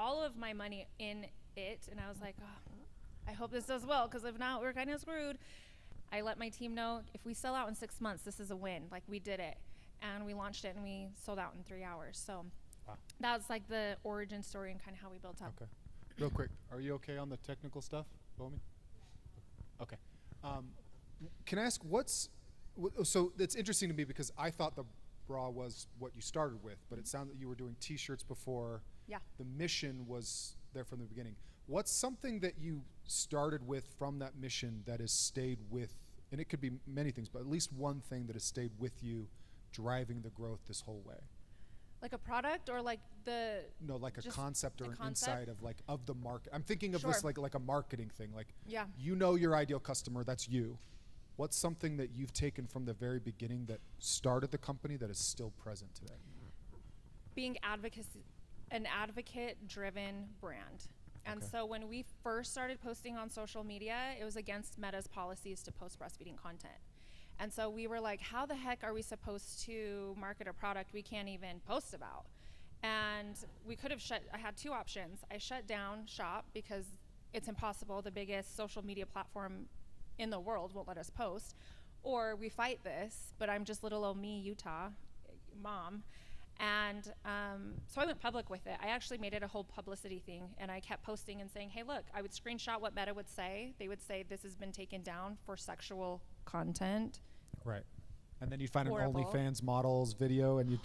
all of my money in it, and I was like, oh, I hope this does well, because if not, we're kind of screwed. I let my team know, if we sell out in 6 months, this is a win. Like, we did it. And we launched it, and we sold out in 3 hours. So wow. That's like the origin story and kind of how we built up. Okay. Real quick, are you okay on the technical stuff, Bomi? Okay. Can I ask so it's interesting to me because I thought the bra was what you started with, but it sounded that you were doing t-shirts before. Yeah. The mission was there from the beginning. What's something that you started with from that mission that has stayed with, and it could be many things, but at least one thing that has stayed with you driving the growth this whole way? Like a product, or like no, like a concept or an concept? insight of the market. I'm thinking of Sure. this like a marketing thing. Like, Yeah. you know your ideal customer, that's you. What's something that you've taken from the very beginning that started the company that is still present today? Being an advocate-driven brand. And Okay. so when we first started posting on social media, it was against Meta's policies to post breastfeeding content. And so we were like, how the heck are we supposed to market a product we can't even post about? And we could have I had two options. I shut down shop because it's impossible. The biggest social media platform in the world won't let us post. Or we fight this, but I'm just little old me, Utah, mom. And so I went public with it. I actually made it a whole publicity thing, and I kept posting and saying, hey, look, I would screenshot what Meta would say. They would say this has been taken down for sexual content. Right. And then you'd find Horrible. an OnlyFans models video and you'd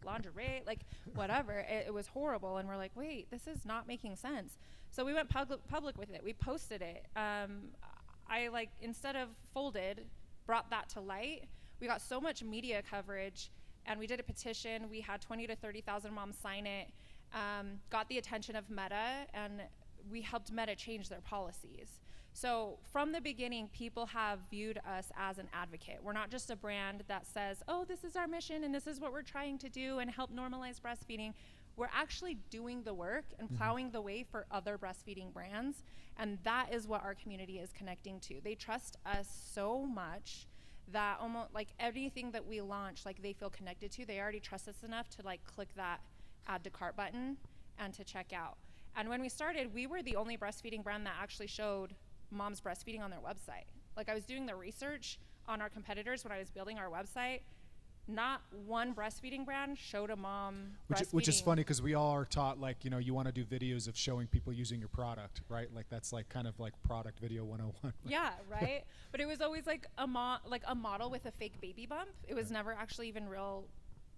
Lingerie, like whatever. It was horrible. And we're like, wait, this is not making sense. So we went public with it. We posted it. I instead of folded, brought that to light. We got so much media coverage, and we did a petition. We had 20 to 30,000 moms sign it, got the attention of Meta, and we helped Meta change their policies. So from the beginning, people have viewed us as an advocate. We're not just a brand that says, oh, this is our mission and this is what we're trying to do and help normalize breastfeeding. We're actually doing the work and plowing the way for other breastfeeding brands. And that is what our community is connecting to. They trust us so much that almost like anything that we launch, like they feel connected to. They already trust us enough to like click that add to cart button and to check out. And when we started, we were the only breastfeeding brand that actually showed moms breastfeeding on their website. Like, I was doing the research on our competitors when I was building our website. Not one breastfeeding brand showed a mom breastfeeding. Which is funny because we all are taught, like, you know, you want to do videos of showing people using your product, right? Like, that's like kind of like product video 101. Yeah, right? But it was always like a model with a fake baby bump. It was never actually even real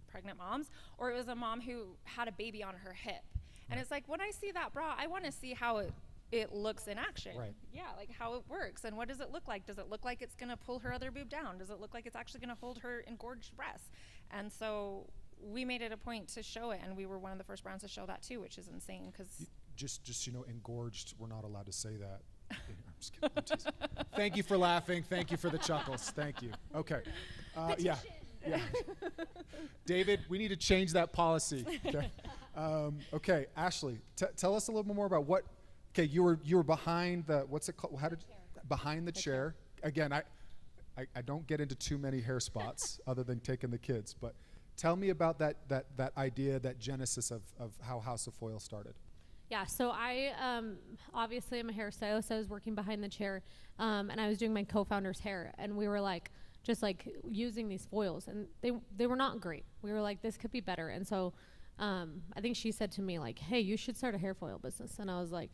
pregnant moms, or it was a mom who had a baby on her hip. And it's like, when I see that bra, I want to see how it looks in action. Right. Yeah, like how it works and what does it look like? Does it look like it's going to pull her other boob down? Does it look like it's actually going to hold her engorged breasts? And so we made it a point to show it, and we were one of the first brands to show that too, which is insane because just you know, engorged, we're not allowed to say that. I'm just kidding. I'm teasing. Thank you for laughing. Thank you for the chuckles. Thank you. Okay. Yeah. David, we need to change that policy. Okay. Okay, Ashley, tell us a little bit more about what. Okay, you were behind the, what's it called? How did behind the chair? Again, I don't get into too many hair spots other than taking the kids, but tell me about that idea, that genesis of how House of Foil started. Yeah, so I obviously am a hairstylist. So I was working behind the chair, and I was doing my co-founder's hair, and we were like just like using these foils, and they were not great. We were like, this could be better, and so I think she said to me like, hey, you should start a hair foil business, and I was like,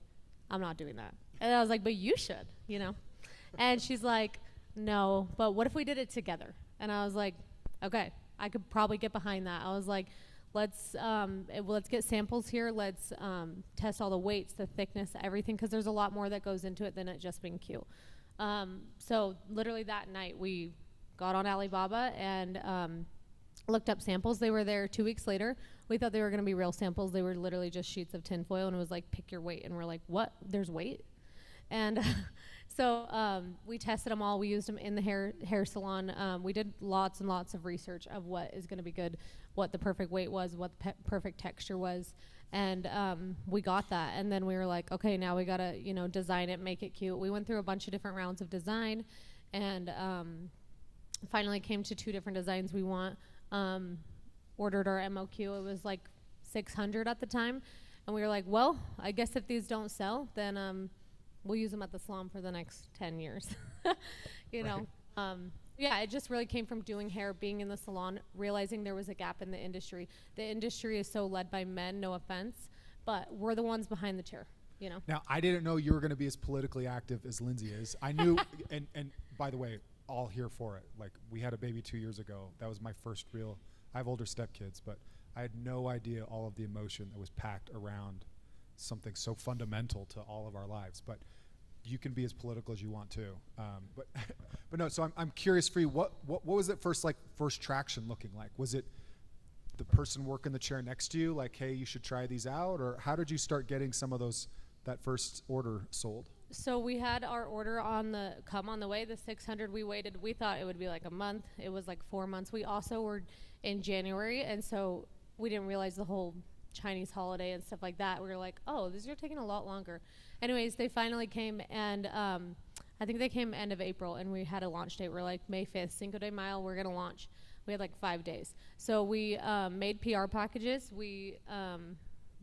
I'm not doing that. And I was like, but you should, you know? And she's like, no, but what if we did it together? And I was like, okay, I could probably get behind that. I was like, let's get samples here. Let's test all the weights, the thickness, everything, because there's a lot more that goes into it than it just being cute. So literally that night we got on Alibaba and looked up samples. They were there 2 weeks later. We thought they were going to be real samples. They were literally just sheets of tinfoil, and it was like, pick your weight. And we're like, what? There's weight? And so we tested them all. We used them in the hair salon. We did lots and lots of research of what is going to be good, what the perfect weight was, what the perfect texture was. And we got that. And then we were like, okay, now we got to, you know, design it, make it cute. We went through a bunch of different rounds of design, and finally came to 2 different designs we want. Ordered our MOQ. It was like 600 at the time, And we were like, well, I guess if these don't sell, then we'll use them at the salon for the next 10 years. you know? Yeah, it just really came from doing hair, being in the salon, realizing there was a gap in the industry. The industry is so led by men, no offense, but we're the ones behind the chair, you know? Now, I didn't know you were going to be as politically active as Lindsay is. I knew, and by the way, all here for it. Like, we had a baby 2 years ago. That was my first real, I have older stepkids, but I had no idea all of the emotion that was packed around something so fundamental to all of our lives. But you can be as political as you want to. But no, so I'm curious for you, what was it first traction looking like? Was it the person working the chair next to you, like, hey, you should try these out? Or how did you start getting some of that first order sold? So we had our order on the way, the 600 we waited. We thought it would be like a month. It was like 4 months. We also were in January, and so we didn't realize the whole Chinese holiday and stuff like that. We were like, oh, these are taking a lot longer. Anyways, they finally came, and I think they came end of April, and we had a launch date. We're like, May 5th, Cinco de Mayo, we're going to launch. We had like 5 days. So we made PR packages. We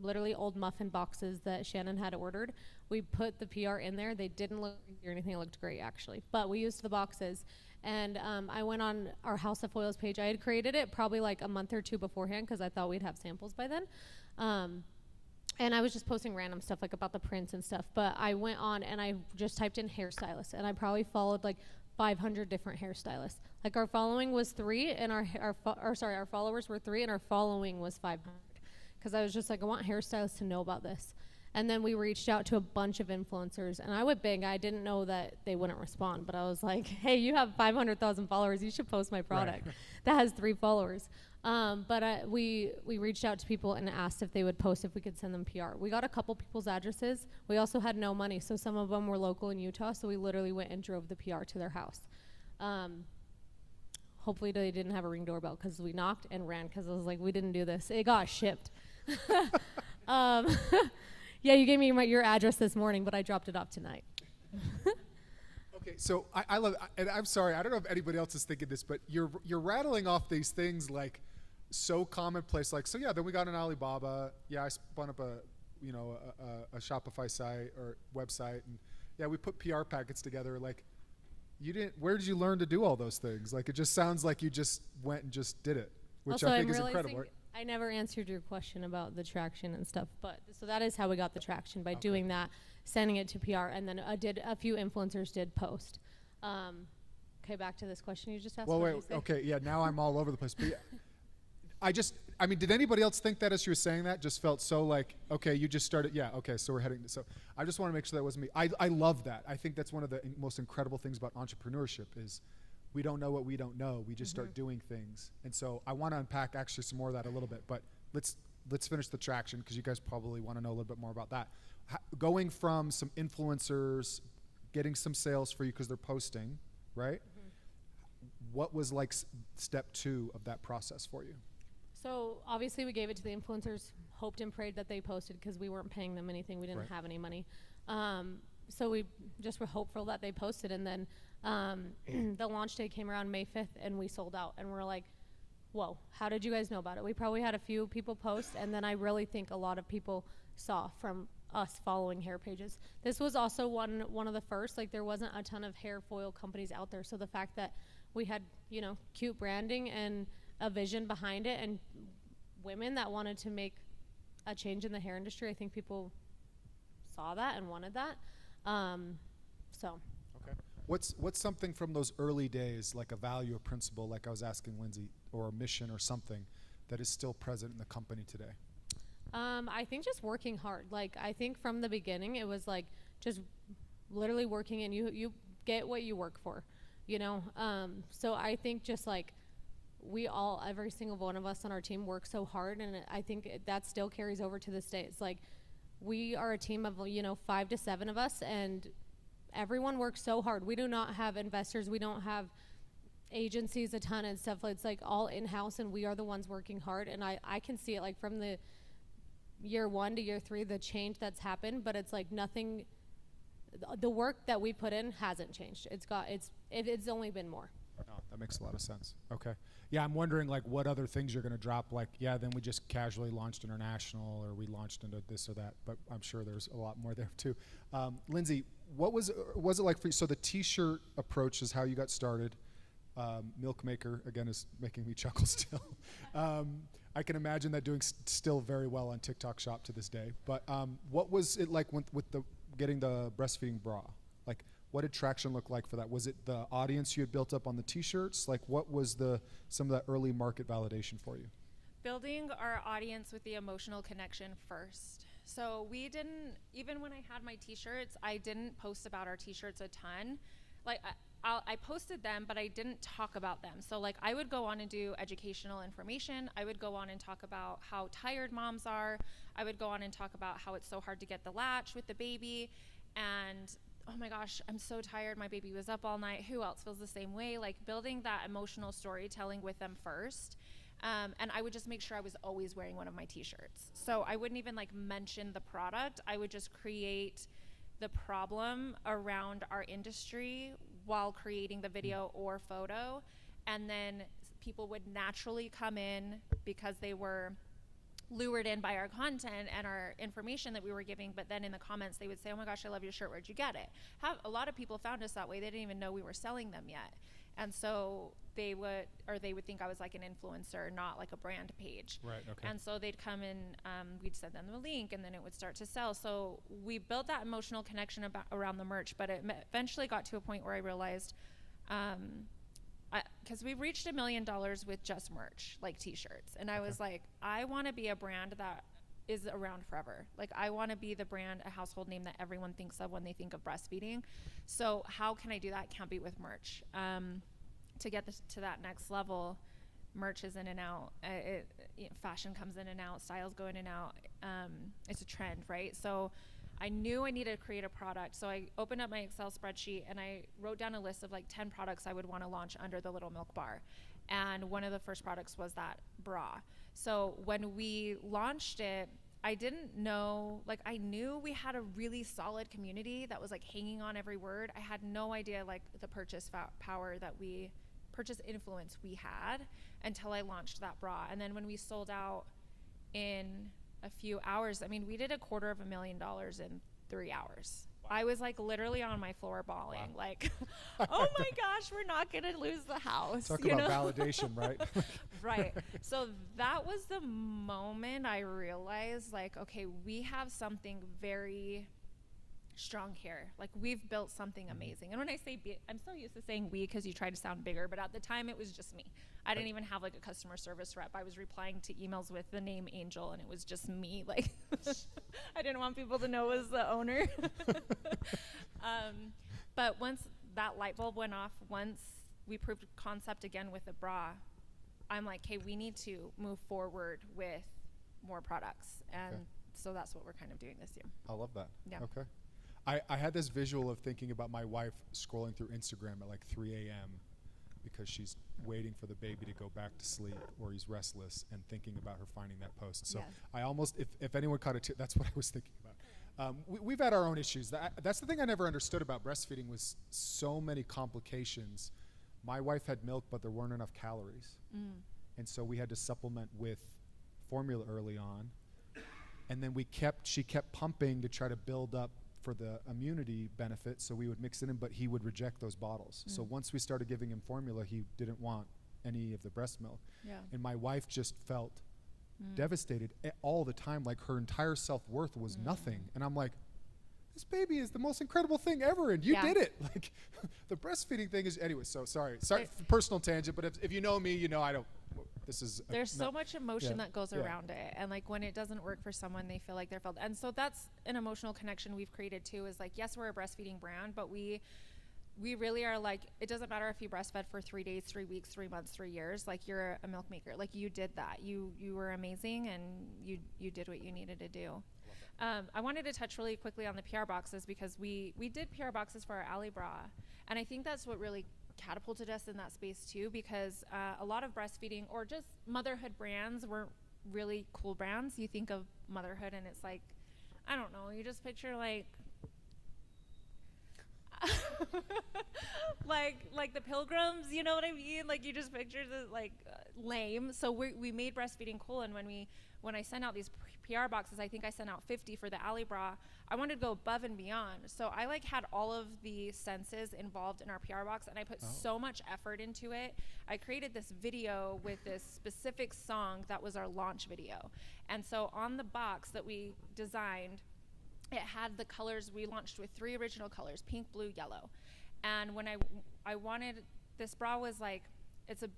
literally old muffin boxes that Shannon had ordered. We put the PR in there. They didn't look or anything. It looked great, actually. But we used the boxes. And I went on our House of Foils page. I had created it probably like a month or two beforehand because I thought we'd have samples by then. And I was just posting random stuff like about the prints and stuff. But I went on and I just typed in hairstylist. And I probably followed like 500 different hairstylists. Like our following was 3 and our followers were 3 and our following was 500. Because I was just like, I want hairstylists to know about this. And then we reached out to a bunch of influencers. And I went big. I didn't know that they wouldn't respond. But I was like, hey, you have 500,000 followers. You should post my product. Right. That has 3 followers. But we reached out to people and asked if they would post, if we could send them PR. We got a couple people's addresses. We also had no money. So some of them were local in Utah. So we literally went and drove the PR to their house. Hopefully they didn't have a Ring doorbell because we knocked and ran because I was like, we didn't do this. It got shipped. Yeah, you gave me your address this morning, but I dropped it off tonight. Okay, so I love, and I'm sorry, I don't know if anybody else is thinking this, but you're rattling off these things like so commonplace. Like, so yeah, then we got an Alibaba. Yeah, I spun up a Shopify site or website, and yeah, we put PR packets together. Like, where did you learn to do all those things? Like, it just sounds like you just went and just did it, which also, I think is incredible. I never answered your question about the traction and stuff, but so that is how we got the traction, by doing that, sending it to PR, and then a few influencers did post. Okay, back to this question you just asked. Well, wait, okay, yeah, now I'm all over the place. But yeah, I mean, did anybody else think that as you were saying that? Just felt so like, okay, you just started, yeah, okay, so we're heading, so I just want to make sure that wasn't me. I love that. I think that's one of the most incredible things about entrepreneurship is we don't know what we don't know. We just start doing things. And so I want to unpack actually some more of that a little bit, but let's finish the traction because you guys probably want to know a little bit more about that. Going from some influencers, getting some sales for you because they're posting, right? What was like step 2 of that process for you? So obviously we gave it to the influencers, hoped and prayed that they posted because we weren't paying them anything. We didn't have any money. So we just were hopeful that they posted, and then the launch day came around May 5th and we sold out, and we're like, whoa, how did you guys know about it? We probably had a few people post, and then I really think a lot of people saw from us following hair pages. This was also one of the first, like there wasn't a ton of hair foil companies out there. So the fact that we had, cute branding and a vision behind it and women that wanted to make a change in the hair industry, I think people saw that and wanted that. Okay. What's something from those early days, like a value or principle, like I was asking Lindsay, or a mission or something that is still present in the company today? I think just working hard. Like, I think from the beginning it was like just literally working, and you get what you work for, so I think just like every single one of us on our team works so hard, and I think that still carries over to this day. It's like we are a team of 5 to 7 of us, and everyone works so hard. We do not have investors. We don't have agencies a ton and stuff. It's like all in-house, and we are the ones working hard. And I can see it like from the year 1 to year 3, the change that's happened, but it's like nothing, the work that we put in hasn't changed. It's only been more. No, that makes a lot of sense. Okay. Yeah, I'm wondering like what other things you're going to drop. Like, yeah, then we just casually launched international, or we launched into this or that. But I'm sure there's a lot more there too. Lindsay, what was it like for you? So the T-shirt approach is how you got started. Milk Maker again is making me chuckle still. I can imagine that doing still very well on TikTok Shop to this day. But what was it like with the getting the breastfeeding bra? Like, what did traction look like for that? Was it the audience you had built up on the T-shirts? Like, what was some of that early market validation for you? Building our audience with the emotional connection first. So we didn't, even when I had my T-shirts, I didn't post about our T-shirts a ton. Like, I posted them, but I didn't talk about them. So like I would go on and do educational information. I would go on and talk about how tired moms are. I would go on and talk about how it's so hard to get the latch with the baby. And oh my gosh, I'm so tired. My baby was up all night. Who else feels the same way? Like building that emotional storytelling with them first. And I would just make sure I was always wearing one of my T-shirts. So I wouldn't even like mention the product. I would just create the problem around our industry while creating the video or photo, and then people would naturally come in because they were lured in by our content and our information that we were giving. But then in the comments they would say, oh my gosh, I love your shirt, where'd you get it? A lot of people found us that way. They didn't even know we were selling them yet. And so they would think I was like an influencer, not like a brand page. Right, okay. And so they'd come and we'd send them the link, and then it would start to sell. So we built that emotional connection around the merch, but it eventually got to a point where I realized, because we reached $1 million with just merch, like T-shirts. And I was like, I want to be a brand that is around forever. Like I want to be the brand, a household name that everyone thinks of when they think of breastfeeding. So how can I do that? Can't be with merch. To get to that next level, merch is in and out. Fashion comes in and out, styles go in and out. It's a trend, right? So I knew I needed to create a product. So I opened up my Excel spreadsheet and I wrote down a list of like 10 products I would want to launch under the Little Milk Bar. And one of the first products was that bra. So when we launched it, I didn't know, like I knew we had a really solid community that was like hanging on every word. I had no idea like the purchase influence we had until I launched that bra. And then when we sold out in a few hours, I mean, we did $250,000 in 3 hours. Wow. I was like literally on my floor bawling, wow. Like, oh my gosh, we're not gonna lose the house. Talk about validation, right? Right. So that was the moment I realized like, okay, we have something very strong here. Like we've built something amazing. And when I say I'm so used to saying we because you try to sound bigger, but at the time it was just me. I didn't even have like a customer service rep. I was replying to emails with the name Angel and it was just me. Like I didn't want people to know it was the owner. But once that light bulb went off, once we proved concept again with the bra, I'm like, hey, we need to move forward with more products. And so that's what we're kind of doing this year. I love that. Yeah. Okay. I had this visual of thinking about my wife scrolling through Instagram at like 3 a.m. because she's waiting for the baby to go back to sleep or he's restless and thinking about her finding that post. So I almost, if anyone caught it, that's what I was thinking about. We've had our own issues. That's the thing I never understood about breastfeeding was so many complications. My wife had milk, but there weren't enough calories. And so we had to supplement with formula early on. And then she kept pumping to try to build up for the immunity benefit, so we would mix it in, but he would reject those bottles. So once we started giving him formula, he didn't want any of the breast milk. And my wife just felt devastated all the time, like her entire self-worth was nothing. And I'm like, this baby is the most incredible thing ever, and you did it. Like the breastfeeding thing is, anyway, so sorry personal tangent, but if you know me, you know I don't, there's so much emotion that goes around it, and like when it doesn't work for someone, they feel like they're failed. And so that's an emotional connection we've created too, is like, yes, we're a breastfeeding brand, but we really are like, it doesn't matter if you breastfed for 3 days, 3 weeks, 3 months, 3 years, like you're a milk maker. Like you did that. You were amazing, and you did what you needed to do. I wanted to touch really quickly on the PR boxes because we did PR boxes for our Ally bra, and I think that's what really catapulted us in that space too, because a lot of breastfeeding or just motherhood brands weren't really cool brands. You think of motherhood and it's like, I don't know, you just picture like, like the pilgrims, you know what I mean? Like you just picture the like lame. So we made breastfeeding cool, and when I sent out these PR boxes, I think I sent out 50 for the Alley Bra. I wanted to go above and beyond. So I like had all of the senses involved in our PR box, and I put so much effort into it. I created this video with this specific song that was our launch video. And so on the box that we designed, it had the colors. We launched with 3 original colors: pink, blue, yellow. And when I wanted, this bra was like, it's a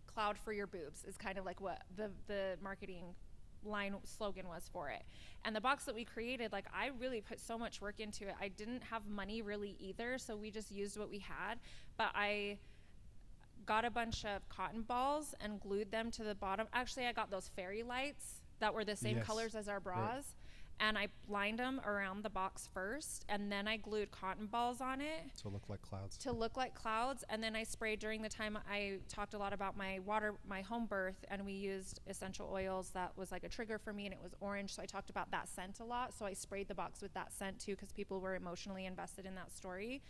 cloud for your boobs is kind of like what the marketing line slogan was for it. And the box that we created, like I really put so much work into it. I didn't have money really either, so we just used what we had. But I got a bunch of cotton balls and glued them to the bottom. Actually, I got those fairy lights that were the same colors as our bras. Right. And I lined them around the box first, and then I glued cotton balls on it. To look like clouds. To look like clouds, and then I sprayed during the time. I talked a lot about my home birth, and we used essential oils that was like a trigger for me, and it was orange, so I talked about that scent a lot. So I sprayed the box with that scent too, because people were emotionally invested in that story.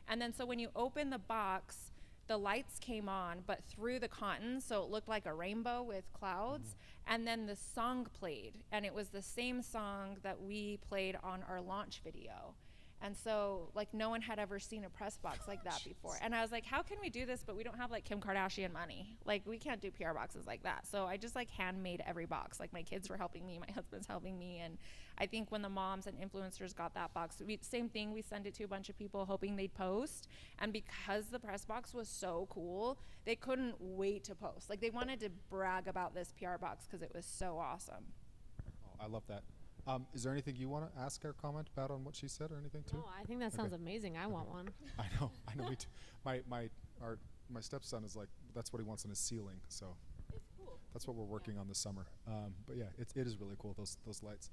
And then so when you open the box, the lights came on, but through the cotton, so it looked like a rainbow with clouds. And then the song played, and it was the same song that we played on our launch video. And so like no one had ever seen a press box like that before. And I was like, how can we do this, but we don't have like Kim Kardashian money? Like we can't do PR boxes like that. So I just like handmade every box. Like my kids were helping me, my husband's helping me. And I think when the moms and influencers got that box, same thing, we sent it to a bunch of people hoping they'd post. And because the press box was so cool, they couldn't wait to post. Like they wanted to brag about this PR box because it was so awesome. Oh, I love that. Is there anything you want to ask or comment about on what she said or anything too? No, I think that sounds amazing. I want one. I know, me too. My stepson is like, that's what he wants on his ceiling. So It's cool. that's what we're working on this summer. But yeah, it is really cool, those lights.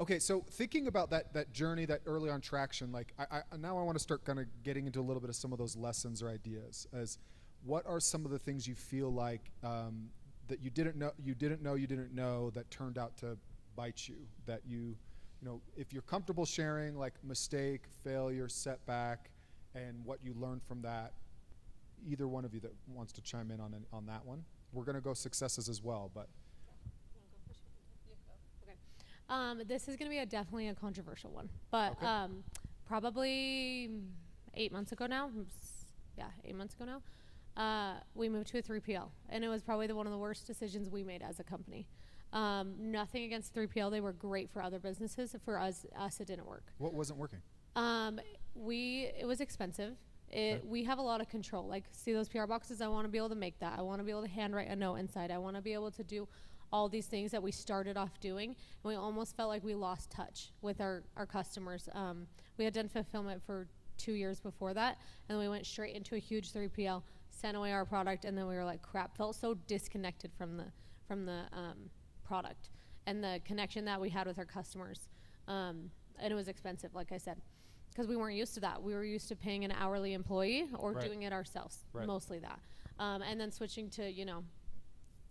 Okay, so thinking about that journey, that early on traction, like I now I want to start kind of getting into a little bit of some of those lessons or ideas. As what are some of the things you feel like that you didn't know that turned out to bite you, that you know, if you're comfortable sharing like mistake, failure, setback, and what you learned from that, either one of you that wants to chime in on that one. We're going to go successes as well, but this is going to be definitely a controversial one, but probably 8 months ago now, 8 months ago now, we moved to a 3PL, and it was probably one of the worst decisions we made as a company. Nothing against 3PL. They were great for other businesses. For us it didn't work. What wasn't working? It was expensive. We have a lot of control. Like, see those PR boxes? I want to be able to make that. I want to be able to handwrite a note inside. I want to be able to do all these things that we started off doing. And we almost felt like we lost touch with our customers. We had done fulfillment for 2 years before that, and then we went straight into a huge 3PL, sent away our product, and then we were like, crap, felt so disconnected from the product and the connection that we had with our customers. And it was expensive, like I said, because we weren't used to that. We were used to paying an hourly employee or doing it ourselves, mostly that. And then switching to,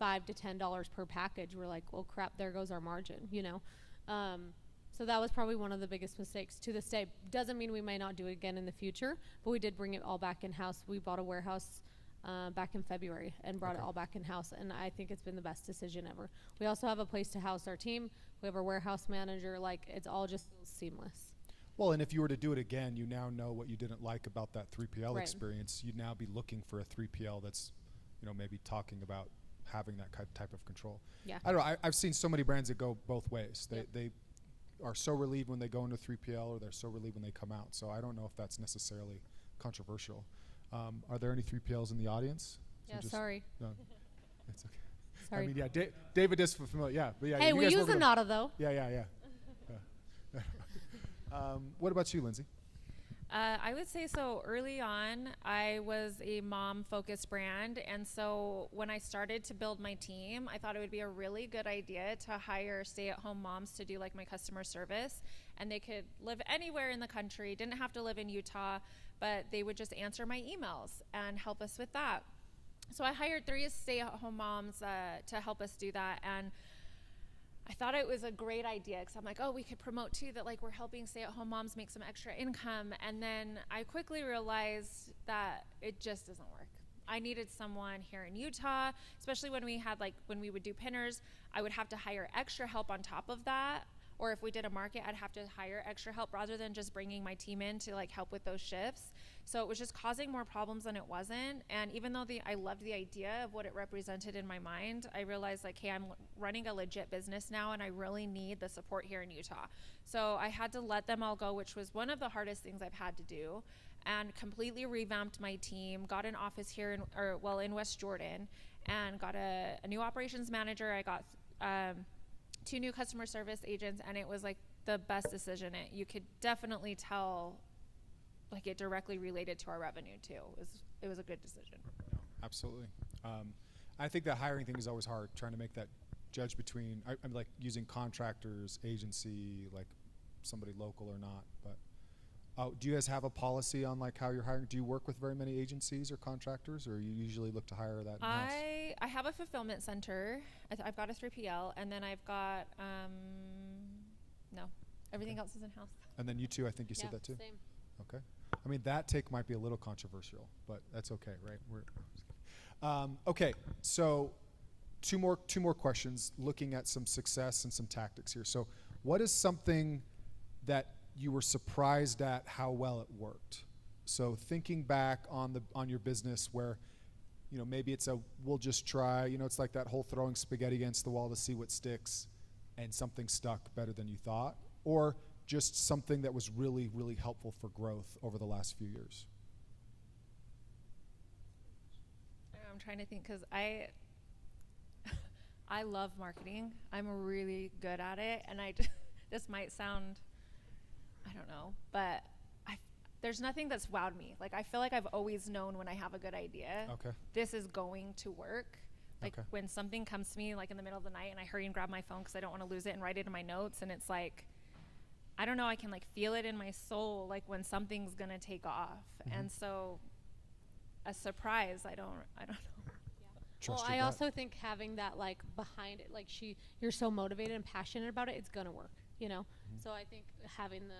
$5 to $10 per package, we're like, well, crap, there goes our margin, So that was probably one of the biggest mistakes to this day. Doesn't mean we may not do it again in the future, but we did bring it all back in-house. We bought a warehouse back in February and brought it all back in-house, and I think it's been the best decision ever. We also have a place to house our team. We have our warehouse manager. Like, it's all just seamless. Well, and if you were to do it again, you now know what you didn't like about that 3PL experience. You'd now be looking for a 3PL that's, maybe talking about having that type of control. Yeah. I don't know. I've seen so many brands that go both ways. They are so relieved when they go into 3PL, or they're so relieved when they come out. So I don't know if that's necessarily controversial. Are there any 3PLs in the audience? Yeah, sorry. No, it's okay. Sorry. I mean, yeah, David is familiar. Yeah, but yeah. Hey, we use Anata though. Yeah. What about you, Lindsay? I would say so. Early on, I was a mom-focused brand, and so when I started to build my team, I thought it would be a really good idea to hire stay-at-home moms to do like my customer service, and they could live anywhere in the country, didn't have to live in Utah, but they would just answer my emails and help us with that. So I hired 3 stay-at-home moms to help us do that, and I thought it was a great idea because I'm like, oh, we could promote too that like we're helping stay-at-home moms make some extra income. And then I quickly realized that it just doesn't work. I needed someone here in Utah, especially when we had like when we would do pinners, I would have to hire extra help on top of that. Or if we did a market, I'd have to hire extra help rather than just bringing my team in to like help with those shifts. So it was just causing more problems than it wasn't. And even though I loved the idea of what it represented in my mind, I realized like, hey, I'm running a legit business now and I really need the support here in Utah. So I had to let them all go, which was one of the hardest things I've had to do, and completely revamped my team, got an office here in West Jordan, and got a new operations manager. I got 2 new customer service agents, and it was like the best decision. You could definitely tell like it directly related to our revenue too. It was a good decision. No, absolutely. I think that hiring thing is always hard, trying to make that judge between, I'm like using contractors, agency, like somebody local or not. But do you guys have a policy on like how you're hiring? Do you work with very many agencies or contractors, or you usually look to hire that in-house? I have a fulfillment center. I've got a 3PL, and then I've got no, everything else is in-house. And then you too, I think you said that too. Same. Okay. I mean, that take might be a little controversial, but that's okay, right? Okay, so two more questions, looking at some success and some tactics here. So what is something that you were surprised at how well it worked? So thinking back on your business where, you know, maybe it's we'll just try, you know, it's like that whole throwing spaghetti against the wall to see what sticks, and something stuck better than you thought, or just something that was really, really helpful for growth over the last few years? I'm trying to think because I love marketing. I'm really good at it, and this might sound, I don't know, but there's nothing that's wowed me. Like I feel like I've always known when I have a good idea, this is going to work. Like when something comes to me like in the middle of the night and I hurry and grab my phone because I don't want to lose it and write it in my notes, and it's like, I don't know, I can like feel it in my soul, like when something's gonna take off. And so a surprise, I don't know. Well, I also think having that like behind it, like you're so motivated and passionate about it, it's gonna work, you know? So I think having the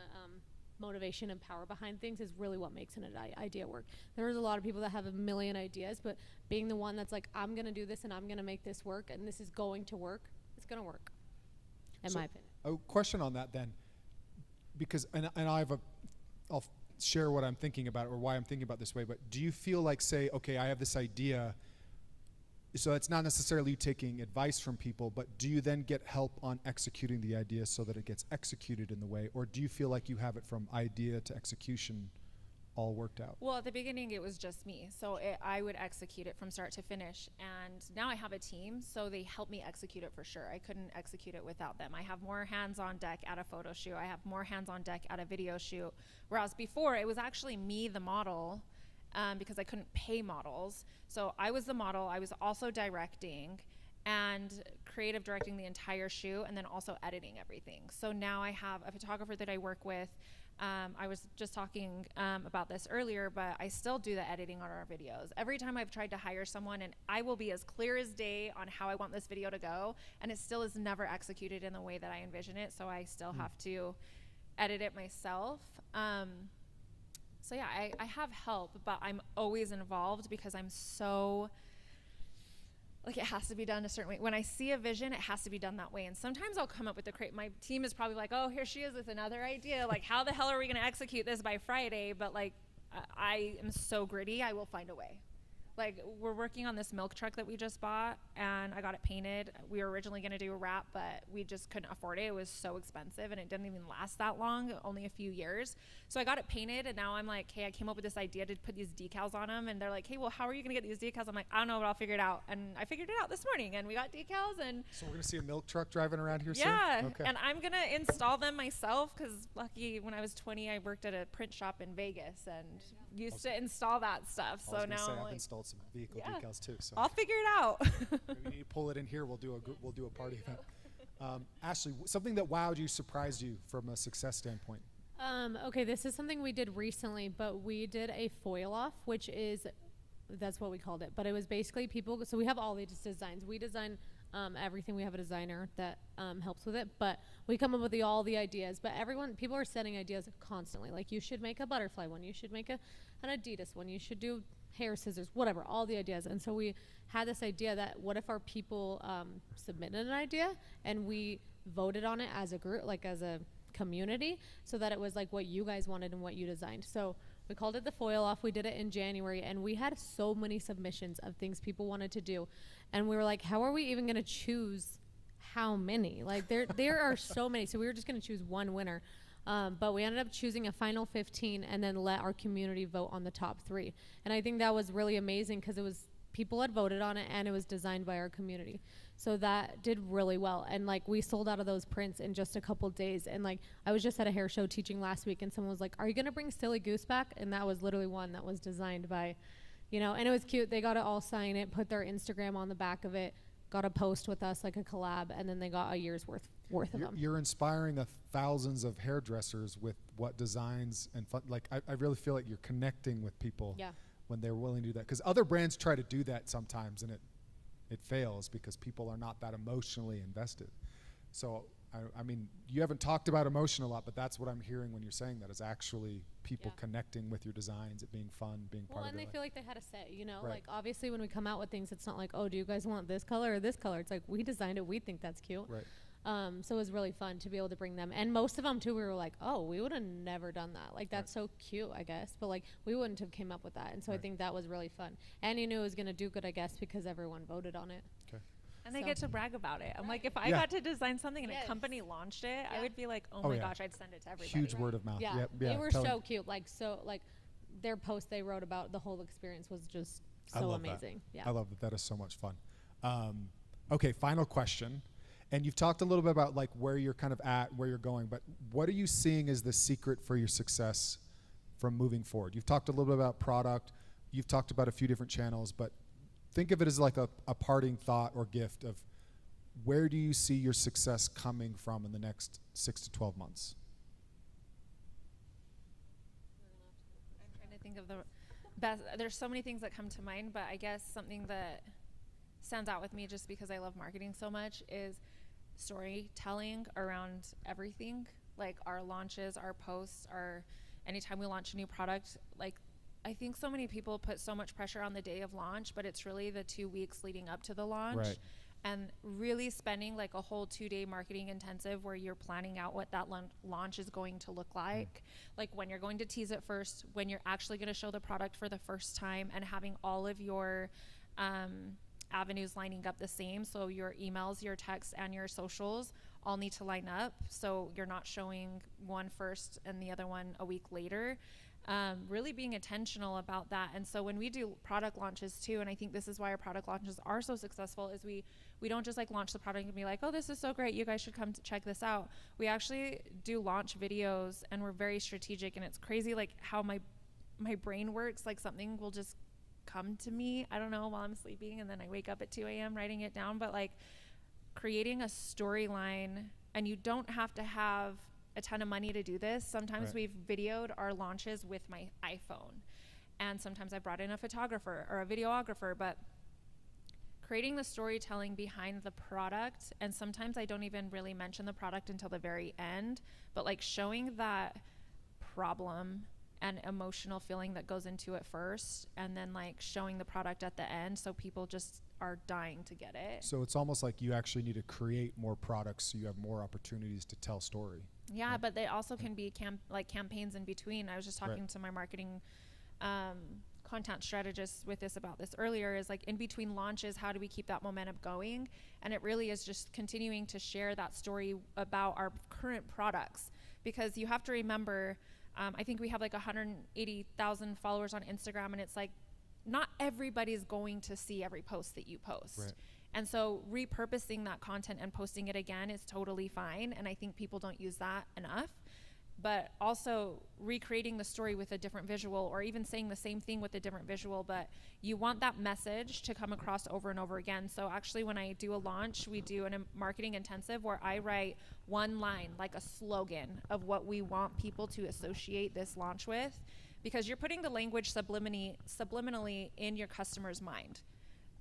motivation and power behind things is really what makes an idea work. There's a lot of people that have a million ideas, but being the one that's like, I'm gonna do this and I'm gonna make this work and this is going to work, it's gonna work, in my opinion. A question on that then, because, and I'll share what I'm thinking about or why I'm thinking about this way, but do you feel like, say, okay, I have this idea, so it's not necessarily you taking advice from people, but do you then get help on executing the idea so that it gets executed in the way, or do you feel like you have it from idea to execution all worked out? Well, at the beginning it was just me, so I would execute it from start to finish, and now I have a team, so they help me execute it for sure. I couldn't execute it without them. I have more hands on deck at a photo shoot. I have more hands on deck at a video shoot, whereas before it was actually me, the model, because I couldn't pay models. So I was the model, I was also directing and creative directing the entire shoot, and then also editing everything. So now I have a photographer that I work with. I was just talking about this earlier, but I still do the editing on our videos. Every time I've tried to hire someone, and I will be as clear as day on how I want this video to go, and it still is never executed in the way that I envision it, so I still have to edit it myself. So yeah, I have help, but I'm always involved because I'm so, like, it has to be done a certain way. When I see a vision, it has to be done that way. And sometimes I'll come up with my team is probably like, oh, here she is with another idea. Like, how the hell are we going to execute this by Friday? But like, I am so gritty, I will find a way. Like, we're working on this milk truck that we just bought, and I got it painted. We were originally going to do a wrap, but we just couldn't afford it. It was so expensive, and it didn't even last that long, only a few years. So I got it painted, and now I'm like, hey, I came up with this idea to put these decals on them, and they're like, hey, well, how are you going to get these decals? I'm like, I don't know, but I'll figure it out. And I figured it out this morning, and we got decals. And so we're going to see a milk truck driving around here soon? Yeah, okay. And I'm going to install them myself, because lucky when I was 20, I worked at a print shop in Vegas and used to install that stuff. So now I've like, installed some vehicle decals too. So I'll figure it out. maybe you need to pull it in here. We'll do a party event. Ashley, something that wowed you, surprised you from a success standpoint? Okay, this is something we did recently, but we did a foil off, which is, that's what we called it. But it was basically people, so we have all these designs. We design Everything, we have a designer that helps with it, but we come up with all the ideas. But people are setting ideas constantly. Like, you should make a butterfly one, you should make an Adidas one, you should do hair, scissors, whatever, all the ideas. And so we had this idea that what if our people submitted an idea and we voted on it as a group, like as a community, so that it was like what you guys wanted and what you designed. So we called it the Foil Off. We did it in January, and we had so many submissions of things people wanted to do. And we were like, how are we even going to choose how many? Like, there are so many. So we were just going to choose one winner. But we ended up choosing a final 15 and then let our community vote on the top 3. And I think that was really amazing because people had voted on it and it was designed by our community. So that did really well. And like, we sold out of those prints in just a couple days. And like, I was just at a hair show teaching last week and someone was like, are you going to bring Silly Goose back? And that was literally one that was designed by, and it was cute. They got to all sign it, put their Instagram on the back of it, got a post with us, like a collab, and then they got a year's worth of them. You're inspiring thousands of hairdressers with what designs and fun. Like, I really feel like you're connecting with people when they're willing to do that. Because other brands try to do that sometimes, and it fails because people are not that emotionally invested. So, I mean, you haven't talked about emotion a lot, but that's what I'm hearing when you're saying that, is actually people connecting with your designs, it being fun, being part of it. Well, and they feel like they had a say, Right. Like, obviously when we come out with things, it's not like, oh, do you guys want this color or this color? It's like, we designed it, we think that's cute. Right. So it was really fun to be able to bring them. And most of them too, we were like, oh, we would have never done that. Like, that's so cute, I guess. But like, we wouldn't have came up with that. And so I think that was really fun. And you knew it was going to do good, I guess, because everyone voted on it. Okay. And they get to brag about it. I'm like, if I got to design something and a company launched it, I would be like, oh my gosh, I'd send it to everybody. Huge word of mouth. Yeah, Yep, they were so cute. Like, their post they wrote about the whole experience was just so amazing. That. Yeah, I love that. That is so much fun. Okay, final question. And you've talked a little bit about like where you're kind of at, where you're going, but what are you seeing as the secret for your success from moving forward? You've talked a little bit about product. You've talked about a few different channels, but think of it as like a parting thought or gift of where do you see your success coming from in the next 6 to 12 months? I'm trying to think of the best. There's so many things that come to mind, but I guess something that stands out with me just because I love marketing so much is storytelling around everything. Like our launches, our posts, anytime we launch a new product, like I think so many people put so much pressure on the day of launch, but it's really the 2 weeks leading up to the launch. Right. And really spending like a whole 2-day marketing intensive where you're planning out what that launch is going to look like. Like when you're going to tease it first, when you're actually going to show the product for the first time, and having all of your avenues lining up the same. So your emails, your texts, and your socials all need to line up. So you're not showing one first and the other one a week later. Really being intentional about that. And so when we do product launches too, and I think this is why our product launches are so successful, is we don't just like launch the product and be like, oh, this is so great, you guys should come to check this out. We actually do launch videos, and we're very strategic, and it's crazy like how my brain works. Like something will just come to me, I don't know, while I'm sleeping, and then I wake up at 2 a.m. writing it down. But like creating a storyline, and you don't have to have a ton of money to do this. Sometimes we've videoed our launches with my iPhone, and sometimes I brought in a photographer or a videographer, but creating the storytelling behind the product, and sometimes I don't even really mention the product until the very end, but like showing that problem and emotional feeling that goes into it first, and then like showing the product at the end, so people just are dying to get it. So it's almost like you actually need to create more products so you have more opportunities to tell story. Yeah, but they also can be campaigns in between. I was just talking to my marketing content strategist about this earlier, is like in between launches, how do we keep that momentum going? And it really is just continuing to share that story about our current products, because you have to remember, I think we have like 180,000 followers on Instagram, and it's like not everybody's going to see every post that you post. Right. And so repurposing that content and posting it again is totally fine. And I think people don't use that enough. But also recreating the story with a different visual, or even saying the same thing with a different visual, but you want that message to come across over and over again. So actually when I do a launch, we do a marketing intensive where I write one line, like a slogan of what we want people to associate this launch with, because you're putting the language subliminally in your customer's mind.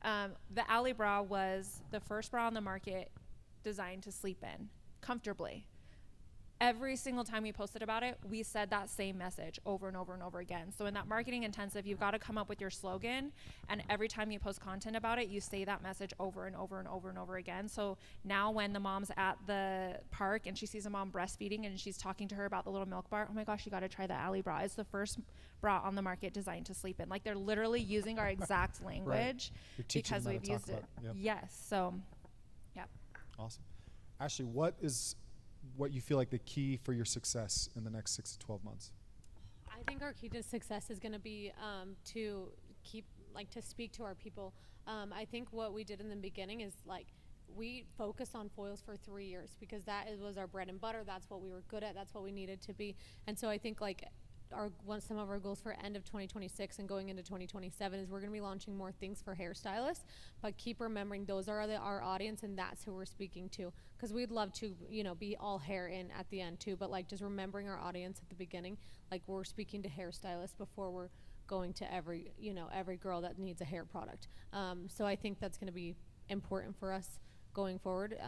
The Alley bra was the first bra on the market designed to sleep in comfortably. Every single time we posted about it, we said that same message over and over and over again. So in that marketing intensive, you've got to come up with your slogan, and every time you post content about it, you say that message over and over and over and over again. So now when the mom's at the park and she sees a mom breastfeeding and she's talking to her about the little milk bar, oh my gosh, you got to try the Alley bra. It's the first bra on the market designed to sleep in. Like, they're literally using our exact language because we've used it. Yep. Yes. So, yep. Awesome. Ashley, what you feel like the key for your success in the next 6 to 12 months? I think our key to success is going to be to speak to our people. I think what we did in the beginning is we focused on foils for 3 years because was our bread and butter. That's what we were good at. That's what we needed to be. And so I think some of our goals for end of 2026 and going into 2027 is we're going to be launching more things for hairstylists, but keep remembering those are our audience, and that's who we're speaking to, because we'd love to be all hair in at the end too, but just remembering our audience at the beginning, we're speaking to hairstylists before we're going to every girl that needs a hair product. So I think that's going to be important for us going forward,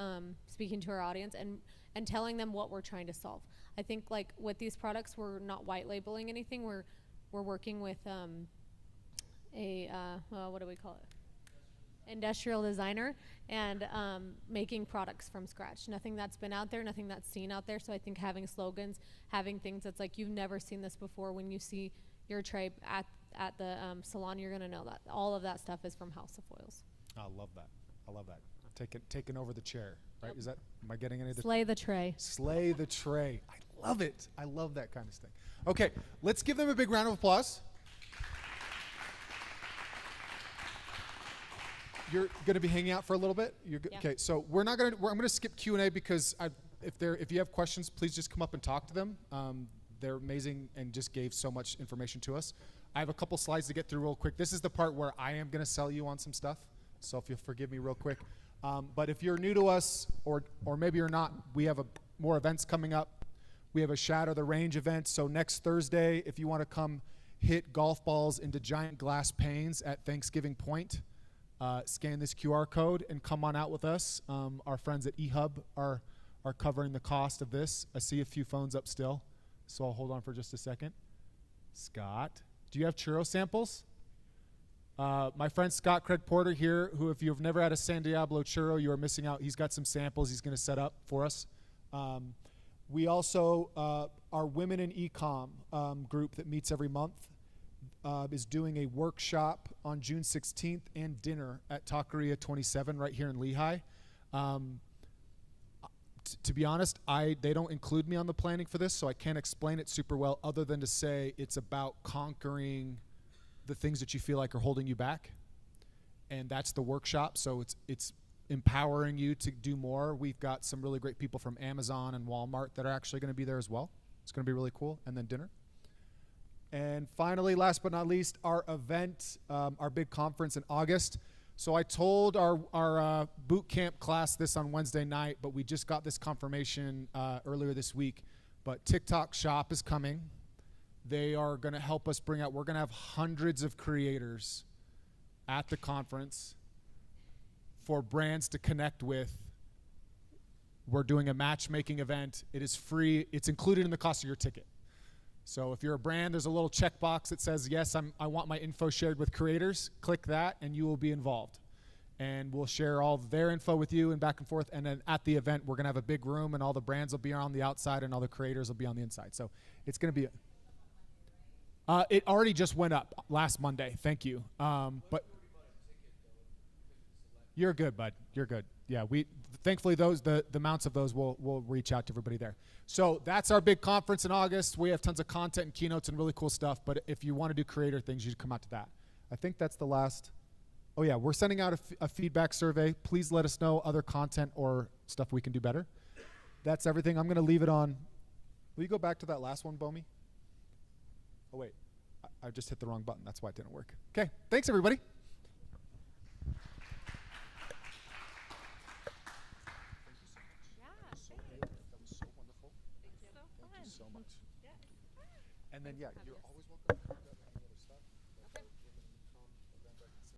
speaking to our audience and telling them what we're trying to solve. I think with these products, we're not white labeling anything. We're working with what do we call it? Industrial designer, and making products from scratch. Nothing that's been out there, nothing that's seen out there. So I think having slogans, having things that's you've never seen this before. When you see your tray at the salon, you're gonna know that all of that stuff is from House of Foils. I love that. I love that. Taking over the chair, right? Yep. Is that, am I getting any of the? Slay the tray. Slay the tray. I love it. I love that kind of thing. Okay, let's give them a big round of applause. You're going to be hanging out for a little bit? Yeah. Okay, so I'm going to skip Q&A because if you have questions, please just come up and talk to them. They're amazing and just gave so much information to us. I have a couple slides to get through real quick. This is the part where I am going to sell you on some stuff, so if you'll forgive me real quick. But if you're new to us, or maybe you're not, we have more events coming up. We have a Shatter the Range event. So next Thursday, if you want to come hit golf balls into giant glass panes at Thanksgiving Point, scan this QR code and come on out with us. Our friends at eHub are covering the cost of this. I see a few phones up still, so I'll hold on for just a second. Scott, do you have churro samples? My friend Scott Craig Porter here, who if you've never had a San Diablo churro, you are missing out. He's got some samples he's going to set up for us. We also, our Women in Ecom group that meets every month is doing a workshop on June 16th and dinner at Taqueria 27 right here in Lehigh. To be honest, they don't include me on the planning for this, so I can't explain it super well other than to say it's about conquering the things that you feel like are holding you back. And that's the workshop, so it's empowering you to do more. We've got some really great people from Amazon and Walmart that are actually going to be there as well. It's going to be really cool. And then dinner. And finally, last but not least, our event, our big conference in August. So I told our boot camp class this on Wednesday night, but we just got this confirmation earlier this week. But TikTok Shop is coming. They are going to help us we're going to have hundreds of creators at the conference for brands to connect with. We're doing a matchmaking event. It is free. It's included in the cost of your ticket. So if you're a brand, there's a little checkbox that says, yes, I want my info shared with creators. Click that, and you will be involved. And we'll share all of their info with you and back and forth. And then at the event, we're going to have a big room, and all the brands will be on the outside, and all the creators will be on the inside. So it's going to be it already just went up last Monday. Thank you. But you're good, bud. You're good. Yeah, thankfully the amounts of those will reach out to everybody there. So that's our big conference in August. We have tons of content and keynotes and really cool stuff. But if you want to do creator things, you should come out to that. I think that's the last. Oh yeah, we're sending out a feedback survey. Please let us know other content or stuff we can do better. That's everything. I'm going to leave it on. Will you go back to that last one, Bomi? Oh wait, I just hit the wrong button. That's why it didn't work. Okay, thanks everybody. So much. And then, yeah, you're always welcome.